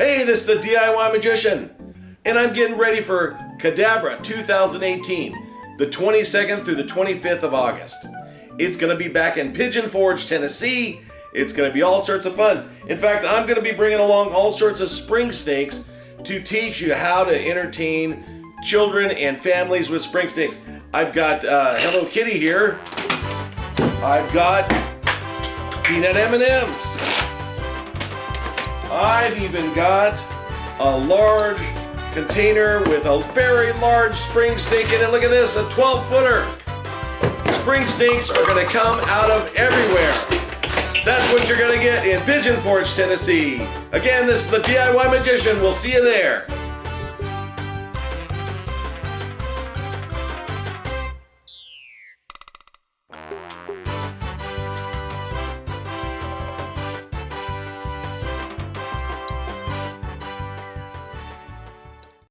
Hey, this is the DIY Magician, and I'm getting ready for KIDabra 2018, the 22nd through the 25th of August. It's going to be back in Pigeon Forge, Tennessee. It's going to be all sorts of fun. In fact, I'm going to be bringing along all sorts of spring snakes to teach you how to entertain children and families with spring snakes. I've got Hello Kitty here. I've got peanut M&Ms. I've even got a large container with a very large spring snake in it. Look at this, a 12-footer. Spring snakes are going to come out of everywhere. That's what you're going to get in Pigeon Forge, Tennessee. Again, this is the DIY Magician. We'll see you there.